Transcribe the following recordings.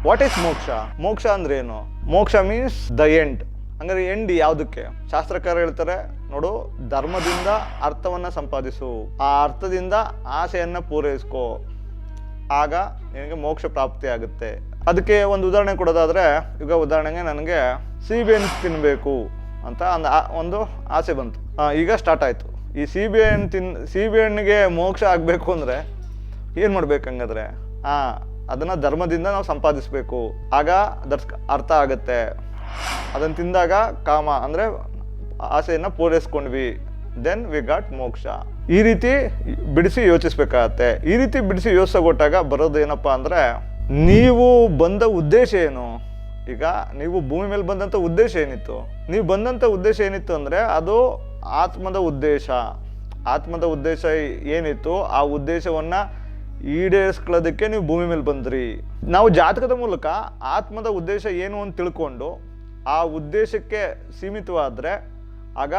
What is ಮೋಕ್ಷ? ಮೋಕ್ಷ ಅಂದ್ರೆ ಏನು? ಮೋಕ್ಷ ಮೀನ್ಸ್ ದ ಎಂಡ್. ಹಂಗಾರೆ ಎಂಡ್ ಯಾವುದಕ್ಕೆ? ಶಾಸ್ತ್ರಕಾರ ಹೇಳ್ತಾರೆ ನೋಡು, ಧರ್ಮದಿಂದ ಅರ್ಥವನ್ನ ಸಂಪಾದಿಸು, ಆ ಅರ್ಥದಿಂದ ಆಸೆಯನ್ನ ಪೂರೈಸ್ಕೋ, ಆಗ ನಿನಗೆ ಮೋಕ್ಷ ಪ್ರಾಪ್ತಿ ಆಗುತ್ತೆ. ಅದಕ್ಕೆ ಒಂದು ಉದಾಹರಣೆ ಕೊಡೋದಾದ್ರೆ, ಈಗ ಉದಾಹರಣೆಗೆ ನನಗೆ ಸೀಬೆಹಣ್ಣು ತಿನ್ನಬೇಕು ಅಂತ ಒಂದು ಆಸೆ ಬಂತು. ಈಗ ಸ್ಟಾರ್ಟ್ ಆಯ್ತು. ಈ ಸೀಬೆಹಣ್ಣಿಗೆ ಮೋಕ್ಷ ಆಗಬೇಕು ಅಂದ್ರೆ ಏನು ಮಾಡ್ಬೇಕು? ಹಂಗಾದ್ರೆ ಅದನ್ನ ಧರ್ಮದಿಂದ ನಾವು ಸಂಪಾದಿಸ್ಬೇಕು, ಆಗ ಅದರ ಅರ್ಥ ಆಗತ್ತೆ. ಅದನ್ನು ತಿಂದಾಗ ಕಾಮ ಅಂದ್ರೆ ಆಸೆಯನ್ನ ಪೂರೈಸ್ಕೊಂಡ್ವಿ, ದೆನ್ ವಿ ಗಾಟ್ ಮೋಕ್ಷ. ಈ ರೀತಿ ಬಿಡಿಸಿ ಯೋಚಿಸ್ಬೇಕಾಗತ್ತೆ. ಈ ರೀತಿ ಬಿಡಿಸಿ ಯೋಚಿಸಗೊಟ್ಟಾಗ ಬರೋದೇನಪ್ಪ ಅಂದ್ರೆ, ನೀವು ಬಂದ ಉದ್ದೇಶ ಏನು? ಈಗ ನೀವು ಭೂಮಿ ಮೇಲೆ ಬಂದಂಥ ಉದ್ದೇಶ ಏನಿತ್ತು? ನೀವು ಬಂದಂಥ ಉದ್ದೇಶ ಏನಿತ್ತು ಅಂದರೆ ಅದು ಆತ್ಮದ ಉದ್ದೇಶ. ಆತ್ಮದ ಉದ್ದೇಶ ಏನಿತ್ತು, ಆ ಉದ್ದೇಶವನ್ನು ಈಡೇರಿಸ್ಕೊಳ್ಳೋದಕ್ಕೆ ನೀವು ಭೂಮಿ ಮೇಲೆ ಬಂದ್ರಿ. ನಾವು ಜಾತಕದ ಮೂಲಕ ಆತ್ಮದ ಉದ್ದೇಶ ಏನು ಅಂತ ತಿಳ್ಕೊಂಡು ಆ ಉದ್ದೇಶಕ್ಕೆ ಸೀಮಿತವಾದರೆ ಆಗ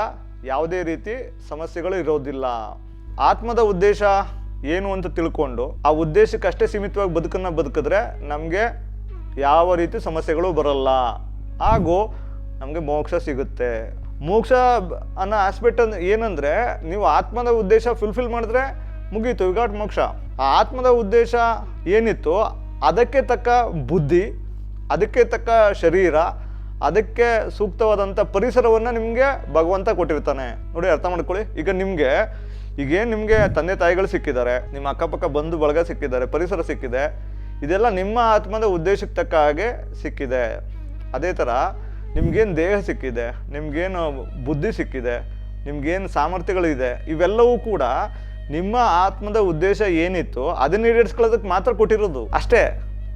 ಯಾವುದೇ ರೀತಿ ಸಮಸ್ಯೆಗಳು ಇರೋದಿಲ್ಲ. ಆತ್ಮದ ಉದ್ದೇಶ ಏನು ಅಂತ ತಿಳ್ಕೊಂಡು ಆ ಉದ್ದೇಶಕ್ಕಷ್ಟೇ ಸೀಮಿತವಾಗಿ ಬದುಕಿದ್ರೆ ನಮಗೆ ಯಾವ ರೀತಿ ಸಮಸ್ಯೆಗಳು ಬರಲ್ಲ, ಹಾಗೂ ನಮಗೆ ಮೋಕ್ಷ ಸಿಗುತ್ತೆ. ಮೋಕ್ಷ ಅನ್ನೋ ಆಸ್ಪೆಕ್ಟ್ ಏನಂದರೆ, ನೀವು ಆತ್ಮದ ಉದ್ದೇಶ ಫುಲ್ಫಿಲ್ ಮಾಡಿದ್ರೆ ಮುಗೀತು, ವಿ ಗಾಟ್ ಮೋಕ್ಷ. ಆ ಆತ್ಮದ ಉದ್ದೇಶ ಏನಿತ್ತು ಅದಕ್ಕೆ ತಕ್ಕ ಬುದ್ಧಿ, ಅದಕ್ಕೆ ತಕ್ಕ ಶರೀರ, ಅದಕ್ಕೆ ಸೂಕ್ತವಾದಂಥ ಪರಿಸರವನ್ನು ನಿಮಗೆ ಭಗವಂತ ಕೊಟ್ಟಿರ್ತಾನೆ. ನೋಡಿ, ಅರ್ಥ ಮಾಡ್ಕೊಳ್ಳಿ. ಈಗ ನಿಮಗೆ ತಂದೆ ತಾಯಿಗಳು ಸಿಕ್ಕಿದ್ದಾರೆ, ನಿಮ್ಮ ಅಕ್ಕಪಕ್ಕ ಬಂಧು ಬಳಗ ಸಿಕ್ಕಿದ್ದಾರೆ, ಪರಿಸರ ಸಿಕ್ಕಿದೆ. ಇದೆಲ್ಲ ನಿಮ್ಮ ಆತ್ಮದ ಉದ್ದೇಶಕ್ಕೆ ತಕ್ಕ ಹಾಗೆ ಸಿಕ್ಕಿದೆ. ಅದೇ ಥರ ನಿಮ್ಗೇನು ದೇಹ ಸಿಕ್ಕಿದೆ, ನಿಮ್ಗೇನು ಬುದ್ಧಿ ಸಿಕ್ಕಿದೆ, ನಿಮ್ಗೇನು ಸಾಮರ್ಥ್ಯಗಳಿದೆ, ಇವೆಲ್ಲವೂ ಕೂಡ ನಿಮ್ಮ ಆತ್ಮದ ಉದ್ದೇಶ ಏನಿತ್ತು ಅದನ್ನ ಈಡೇರಿಸ್ಕೊಳ್ಳೋದಕ್ಕೆ ಮಾತ್ರ ಕೊಟ್ಟಿರೋದು ಅಷ್ಟೇ.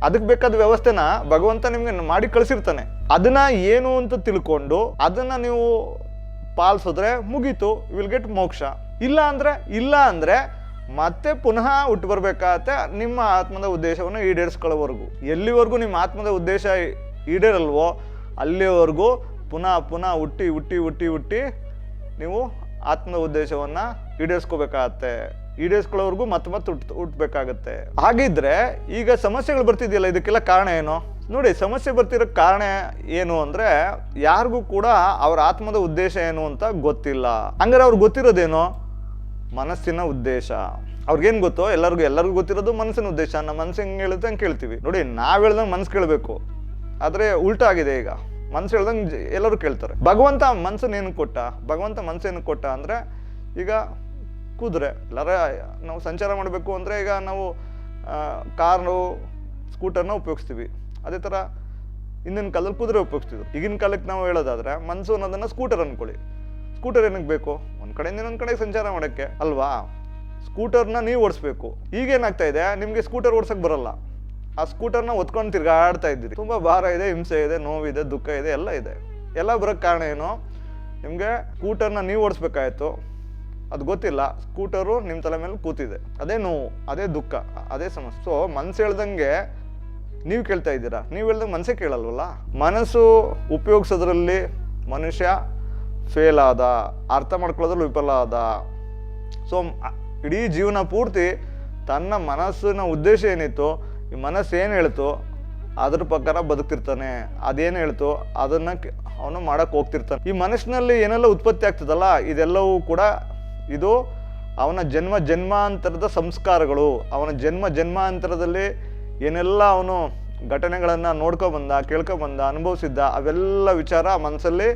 ಅದಕ್ಕೆ ಬೇಕಾದ ವ್ಯವಸ್ಥೆನ ಭಗವಂತ ನಿಮ್ಗೆ ಮಾಡಿ ಕಳಿಸಿರ್ತಾನೆ. ಅದನ್ನ ಏನು ಅಂತ ತಿಳ್ಕೊಂಡು ಅದನ್ನ ನೀವು ಪಾಲಿಸಿದ್ರೆ ಮುಗೀತು, ವಿಲ್ ಗೆಟ್ ಮೋಕ್ಷ. ಇಲ್ಲ ಅಂದ್ರೆ ಮತ್ತೆ ಪುನಃ ಹುಟ್ಟು ಬರ್ಬೇಕಾಗತ್ತೆ ನಿಮ್ಮ ಆತ್ಮದ ಉದ್ದೇಶವನ್ನು ಈಡೇರಿಸ್ಕೊಳ್ಳೋವರೆಗೂ. ಎಲ್ಲಿವರೆಗೂ ನಿಮ್ಮ ಆತ್ಮದ ಉದ್ದೇಶ ಈಡೇರಲ್ವೋ ಅಲ್ಲಿವರೆಗೂ ಪುನಃ ಹುಟ್ಟಿ ನೀವು ಆತ್ಮದ ಉದ್ದೇಶವನ್ನು ಈಡೇರಿಸ್ಕೋಬೇಕಾಗತ್ತೆ. ಈಡೇರಿಸ್ಕೊಳ್ಳೋವರೆಗೂ ಮತ್ತೆ ಹುಟ್ಟಬೇಕಾಗತ್ತೆ. ಹಾಗಿದ್ರೆ ಈಗ ಸಮಸ್ಯೆಗಳು ಬರ್ತಿದೆಯಲ್ಲ, ಇದಕ್ಕೆಲ್ಲ ಕಾರಣ ಏನು? ನೋಡಿ, ಸಮಸ್ಯೆ ಬರ್ತಿರೋ ಕಾರಣ ಏನು ಅಂದ್ರೆ, ಯಾರಿಗೂ ಕೂಡ ಅವ್ರ ಆತ್ಮದ ಉದ್ದೇಶ ಏನು ಅಂತ ಗೊತ್ತಿಲ್ಲ. ಹಂಗಾರೆ ಅವ್ರಿಗೆ ಗೊತ್ತಿರೋದೇನು? ಮನಸ್ಸಿನ ಉದ್ದೇಶ. ಅವ್ರಿಗೇನು ಗೊತ್ತೋ? ಎಲ್ಲರಿಗೂ ಗೊತ್ತಿರೋದು ಮನಸ್ಸಿನ ಉದ್ದೇಶ. ನಮ್ಮ ಮನಸ್ಸು ಹೆಂಗೆ ಹೇಳುತ್ತೆ ಹಂಗೆ ಕೇಳ್ತೀವಿ. ನೋಡಿ, ನಾವು ಹೇಳ್ದಂಗೆ ಮನಸ್ಸು ಕೇಳಬೇಕು, ಆದರೆ ಉಲ್ಟಾ ಆಗಿದೆ. ಈಗ ಮನಸ್ಸು ಹೇಳ್ದಂಗೆ ಎಲ್ಲರೂ ಕೇಳ್ತಾರೆ. ಭಗವಂತ ಮನಸ್ಸನ್ನು ಏನು ಕೊಟ್ಟ? ಭಗವಂತ ಮನಸ್ಸೇನು ಕೊಟ್ಟ ಅಂದರೆ, ಈಗ ಕುದುರೆ ಎಲ್ಲರ ನಾವು ಸಂಚಾರ ಮಾಡಬೇಕು ಅಂದರೆ ಈಗ ನಾವು ಕಾರು ಸ್ಕೂಟರ್ನ ಉಪಯೋಗಿಸ್ತೀವಿ. ಅದೇ ಥರ ಹಿಂದಿನ ಕಾಲದಲ್ಲಿ ಕುದುರೆ ಉಪಯೋಗಿಸ್ತಿದ್ರು. ಈಗಿನ ಕಾಲಕ್ಕೆ ನಾವು ಹೇಳೋದಾದ್ರೆ ಮನಸ್ಸು ಅನ್ನೋದನ್ನು ಸ್ಕೂಟರ್ ಅಂದ್ಕೊಳ್ಳಿ. ಸ್ಕೂಟರ್ ಏನಕ್ಕೆ ಬೇಕು? ಒಂದು ಕಡೆಯಿಂದ ಇನ್ನೊಂದು ಕಡೆಗೆ ಸಂಚಾರ ಮಾಡೋಕ್ಕೆ ಅಲ್ವಾ? ಸ್ಕೂಟರ್ನ ನೀವು ಓಡಿಸ್ಬೇಕು. ಈಗೇನಾಗ್ತಾ ಇದೆ, ನಿಮಗೆ ಸ್ಕೂಟರ್ ಓಡ್ಸೋಕ್ಕೆ ಬರಲ್ಲ. ಆ ಸ್ಕೂಟರ್ನ ಒತ್ಕೊಂಡು ತಿರ್ಗಾಡ್ತಾ ಇದ್ದೀರಿ. ತುಂಬ ಭಾರ ಇದೆ, ಹಿಂಸೆ ಇದೆ, ನೋವಿದೆ, ದುಃಖ ಇದೆ, ಎಲ್ಲ ಇದೆ. ಎಲ್ಲ ಬರೋಕ್ಕೆ ಕಾರಣ ಏನು? ನಿಮಗೆ ಸ್ಕೂಟರ್ನ ನೀವು ಓಡಿಸ್ಬೇಕಾಯ್ತು, ಅದು ಗೊತ್ತಿಲ್ಲ. ಸ್ಕೂಟರು ನಿಮ್ಮ ತಲೆ ಮೇಲೆ ಕೂತಿದೆ. ಅದೇ ನೋವು, ಅದೇ ದುಃಖ, ಅದೇ ಸಮಸ್ಯೆ. ಸೊ ಮನಸ್ಸು ಹೇಳ್ದಂಗೆ ನೀವು ಕೇಳ್ತಾ ಇದ್ದೀರಾ, ನೀವು ಹೇಳ್ದಂಗೆ ಮನಸ್ಸೇ ಕೇಳಲ್ವಲ್ಲ. ಮನಸ್ಸು ಉಪಯೋಗಿಸೋದ್ರಲ್ಲಿ ಮನುಷ್ಯ ಫೇಲ್ ಆದ, ಅರ್ಥ ಮಾಡ್ಕೊಳ್ಳೋದ್ರಲ್ಲಿ ವಿಫಲ ಆದ. ಸೊ ಇಡೀ ಜೀವನ ಪೂರ್ತಿ ತನ್ನ ಮನಸ್ಸಿನ ಉದ್ದೇಶ ಏನಿತ್ತು, ಈ ಮನಸ್ಸು ಏನು ಹೇಳ್ತು ಅದ್ರ ಪ್ರಕಾರ ಬದುಕ್ತಿರ್ತಾನೆ. ಅದೇನು ಹೇಳ್ತು ಅದನ್ನು ಅವನು ಮಾಡೋಕ್ಕೆ ಹೋಗ್ತಿರ್ತಾನೆ. ಈ ಮನಸ್ಸಿನಲ್ಲಿ ಏನೆಲ್ಲ ಉತ್ಪತ್ತಿ ಆಗ್ತದಲ್ಲ, ಇದೆಲ್ಲವೂ ಕೂಡ ಇದು ಅವನ ಜನ್ಮಾಂತರದ ಸಂಸ್ಕಾರಗಳು. ಅವನ ಜನ್ಮಾಂತರದಲ್ಲಿ ಏನೆಲ್ಲ ಅವನು ಘಟನೆಗಳನ್ನು ನೋಡ್ಕೊಬಂದ, ಕೇಳ್ಕೊಬಂದ, ಅನುಭವಿಸಿದ್ದ, ಅವೆಲ್ಲ ವಿಚಾರ ಮನಸ್ಸಲ್ಲಿ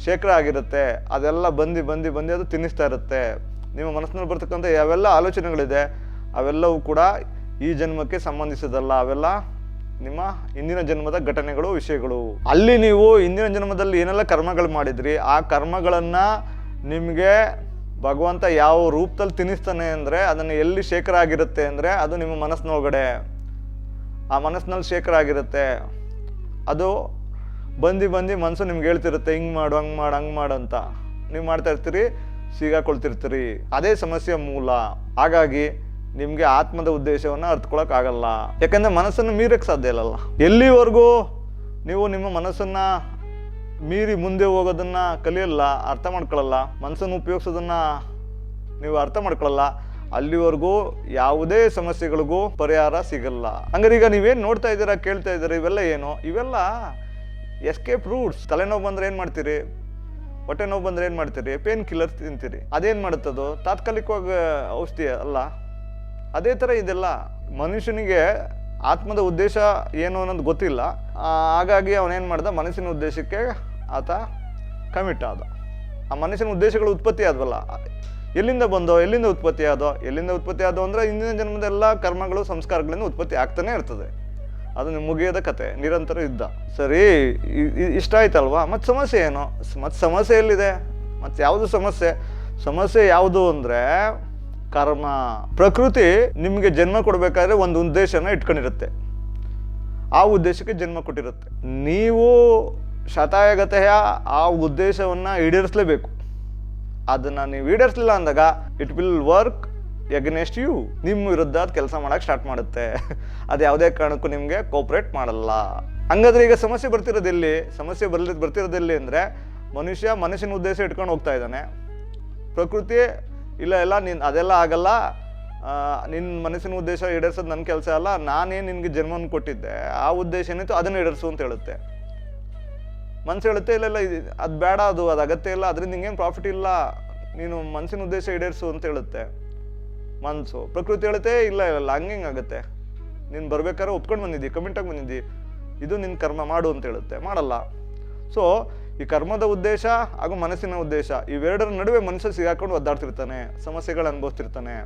ಶೇಖರ ಆಗಿರುತ್ತೆ. ಅದೆಲ್ಲ ಬಂದು ಅದು ತಿನ್ನಿಸ್ತಾ ಇರುತ್ತೆ. ನಿಮ್ಮ ಮನಸ್ಸಿನಲ್ಲಿ ಬರ್ತಕ್ಕಂಥ ಯಾವೆಲ್ಲ ಆಲೋಚನೆಗಳಿದೆ ಅವೆಲ್ಲವೂ ಕೂಡ ಈ ಜನ್ಮಕ್ಕೆ ಸಂಬಂಧಿಸಿದಲ್ಲ. ಅವೆಲ್ಲ ನಿಮ್ಮ ಹಿಂದಿನ ಜನ್ಮದ ಘಟನೆಗಳು, ವಿಷಯಗಳು. ಅಲ್ಲಿ ನೀವು ಹಿಂದಿನ ಜನ್ಮದಲ್ಲಿ ಏನೆಲ್ಲ ಕರ್ಮಗಳು ಮಾಡಿದ್ರಿ, ಆ ಕರ್ಮಗಳನ್ನು ನಿಮಗೆ ಭಗವಂತ ಯಾವ ರೂಪದಲ್ಲಿ ತಿನ್ನಿಸ್ತಾನೆ ಅಂದರೆ, ಅದನ್ನು ಎಲ್ಲಿ ಶೇಖರ ಆಗಿರುತ್ತೆ ಅಂದರೆ ಅದು ನಿಮ್ಮ ಮನಸ್ಸಿನೊಳಗಡೆ. ಆ ಮನಸ್ಸಿನಲ್ಲಿ ಶೇಖರ ಆಗಿರುತ್ತೆ. ಅದು ಬಂದು ಮನಸ್ಸು ನಿಮ್ಗೆ ಹೇಳ್ತಿರುತ್ತೆ, ಹಿಂಗೆ ಮಾಡು, ಹಂಗೆ ಮಾಡು ಅಂತ. ನೀವು ಮಾಡ್ತಾ ಇರ್ತೀರಿ, ಸಿಗಾಕೊಳ್ತಿರ್ತೀರಿ. ಅದೇ ಸಮಸ್ಯೆಯ ಮೂಲ. ಹಾಗಾಗಿ ನಿಮಗೆ ಆತ್ಮದ ಉದ್ದೇಶವನ್ನು ಅರ್ಥಕೊಳಕ್ಕಾಗಲ್ಲ. ಯಾಕಂದರೆ ಮನಸ್ಸನ್ನು ಮೀರಕ್ಕೆ ಸಾಧ್ಯ ಇಲ್ಲಲ್ಲ. ಎಲ್ಲಿವರೆಗೂ ನೀವು ನಿಮ್ಮ ಮನಸ್ಸನ್ನು ಮೀರಿ ಮುಂದೆ ಹೋಗೋದನ್ನು ಕಲಿಯಲ್ಲ, ಅರ್ಥ ಮಾಡ್ಕೊಳ್ಳಲ್ಲ, ಮನಸ್ಸನ್ನು ಉಪಯೋಗಿಸೋದನ್ನು ನೀವು ಅರ್ಥ ಮಾಡ್ಕೊಳ್ಳಲ್ಲ, ಅಲ್ಲಿವರೆಗೂ ಯಾವುದೇ ಸಮಸ್ಯೆಗಳಿಗೂ ಪರಿಹಾರ ಸಿಗಲ್ಲ. ಹಂಗಾರೆ ಈಗ ನೀವೇನು ನೋಡ್ತಾ ಇದ್ದೀರಾ, ಕೇಳ್ತಾ ಇದ್ದೀರಾ, ಇವೆಲ್ಲ ಏನು? ಇವೆಲ್ಲ ಎಸ್ಕೇಪ್ ರೂಟ್ಸ್. ತಲೆನೋವು ಬಂದರೆ ಏನು ಮಾಡ್ತೀರಿ? ಹೊಟ್ಟೆ ನೋವು ಬಂದರೆ ಏನು ಮಾಡ್ತೀರಿ? ಪೇನ್ ಕಿಲ್ಲರ್ ತಿಂತೀರಿ. ಅದೇನು ಮಾಡುತ್ತದು? ತಾತ್ಕಾಲಿಕವಾಗಿ ಔಷಧಿ ಅಲ್ಲ. ಅದೇ ಥರ ಇದೆಲ್ಲ. ಮನುಷ್ಯನಿಗೆ ಆತ್ಮದ ಉದ್ದೇಶ ಏನು ಅನ್ನೋದು ಗೊತ್ತಿಲ್ಲ. ಹಾಗಾಗಿ ಅವನೇನು ಮಾಡ್ದ, ಮನಸ್ಸಿನ ಉದ್ದೇಶಕ್ಕೆ ಆತ ಕಮಿಟ್ ಆದ. ಆ ಮನಸ್ಸಿನ ಉದ್ದೇಶಗಳು ಉತ್ಪತ್ತಿ ಆದ್ವಲ್ಲ, ಎಲ್ಲಿಂದ ಬಂದೋ, ಎಲ್ಲಿಂದ ಉತ್ಪತ್ತಿ ಆದೋ ಅಂದರೆ ಹಿಂದಿನ ಜನ್ಮದ ಎಲ್ಲ ಕರ್ಮಗಳು ಸಂಸ್ಕಾರಗಳಿಂದ ಉತ್ಪತ್ತಿ ಆಗ್ತಾನೆ ಇರ್ತದೆ. ಅದು ಮುಗಿಯೋದ ಕತೆ, ನಿರಂತರ ಯುದ್ಧ. ಸರಿ, ಇಷ್ಟ ಆಯ್ತಲ್ವಾ? ಮತ್ತು ಸಮಸ್ಯೆ ಏನು? ಮತ್ತು ಸಮಸ್ಯೆ ಎಲ್ಲಿದೆ? ಮತ್ತು ಯಾವುದು ಸಮಸ್ಯೆ ಯಾವುದು ಅಂದರೆ ಕರ್ಮ. ಪ್ರಕೃತಿ ನಿಮಗೆ ಜನ್ಮ ಕೊಡಬೇಕಾದ್ರೆ ಒಂದು ಉದ್ದೇಶನ ಇಟ್ಕೊಂಡಿರುತ್ತೆ. ಆ ಉದ್ದೇಶಕ್ಕೆ ಜನ್ಮ ಕೊಟ್ಟಿರುತ್ತೆ. ನೀವು ಶತಾಯಗತೆಯ ಆ ಉದ್ದೇಶವನ್ನು ಈಡೇರಿಸಲೇಬೇಕು. ಅದನ್ನು ನೀವು ಈಡೇರಿಸಲಿಲ್ಲ ಅಂದಾಗ it will work against you. ನಿಮ್ಮ ವಿರುದ್ಧ ಅದು ಕೆಲಸ ಮಾಡೋಕ್ಕೆ ಸ್ಟಾರ್ಟ್ ಮಾಡುತ್ತೆ. ಅದು ಯಾವುದೇ ಕಾರಣಕ್ಕೂ ನಿಮಗೆ ಕೋಪ್ರೇಟ್ ಮಾಡಲ್ಲ. ಹಂಗಾದ್ರೆ ಈಗ ಸಮಸ್ಯೆ ಬರ್ತಿರೋದೆಲ್ಲಿ ಅಂದರೆ, ಮನುಷ್ಯ ಮನಸ್ಸಿನ ಉದ್ದೇಶ ಇಟ್ಕೊಂಡು ಹೋಗ್ತಾ ಇದ್ದಾನೆ. ಪ್ರಕೃತಿ ಇಲ್ಲ ಅದೆಲ್ಲ ಆಗಲ್ಲ, ನಿನ್ನ ಮನಸ್ಸಿನ ಉದ್ದೇಶ ಈಡೇರಿಸೋದು ನನ್ನ ಕೆಲಸ ಅಲ್ಲ, ನಾನೇನು ನಿನಗೆ ಜನ್ಮವನ್ನು ಕೊಟ್ಟಿದ್ದೆ, ಆ ಉದ್ದೇಶ ಏನಿತ್ತು ಅದನ್ನು ಈಡೇರಿಸು ಅಂತ ಹೇಳುತ್ತೆ. ಮನಸ್ಸು ಹೇಳುತ್ತೆ ಇಲ್ಲ ಅದು ಬೇಡ, ಅದು ಅಗತ್ಯ ಇಲ್ಲ, ಅದರಿಂದ ನಿಂಗೇನು ಪ್ರಾಫಿಟ್ ಇಲ್ಲ, ನೀನು ಮನಸ್ಸಿನ ಉದ್ದೇಶ ಈಡೇರಿಸು ಅಂತ ಹೇಳುತ್ತೆ ಮನಸ್ಸು. ಪ್ರಕೃತಿ ಹೇಳುತ್ತೆ ಇಲ್ಲ ಹಂಗಾಗುತ್ತೆ, ನೀನು ಬರ್ಬೇಕಾದ್ರೆ ಒಪ್ಕೊಂಡು ಬಂದಿದ್ದಿ, ಕಮಿಟಾಗಿ ಬಂದಿದ್ದಿ, ಇದು ನಿನ್ನ ಕರ್ಮ ಮಾಡು ಅಂತ ಹೇಳುತ್ತೆ. ಮಾಡಲ್ಲ. ಸೊ ಈ ಕರ್ಮದ ಉದ್ದೇಶ ಹಾಗೂ ಮನಸ್ಸಿನ ಉದ್ದೇಶ ಇವೆರಡರ ನಡುವೆ ಮನುಷ್ಯ ಸಿಗಾಕೊಂಡು ಒದ್ದಾಡ್ತಿರ್ತಾನೆ, ಸಮಸ್ಯೆಗಳು ಅನುಭವಿಸ್ತಿರ್ತಾನೆ.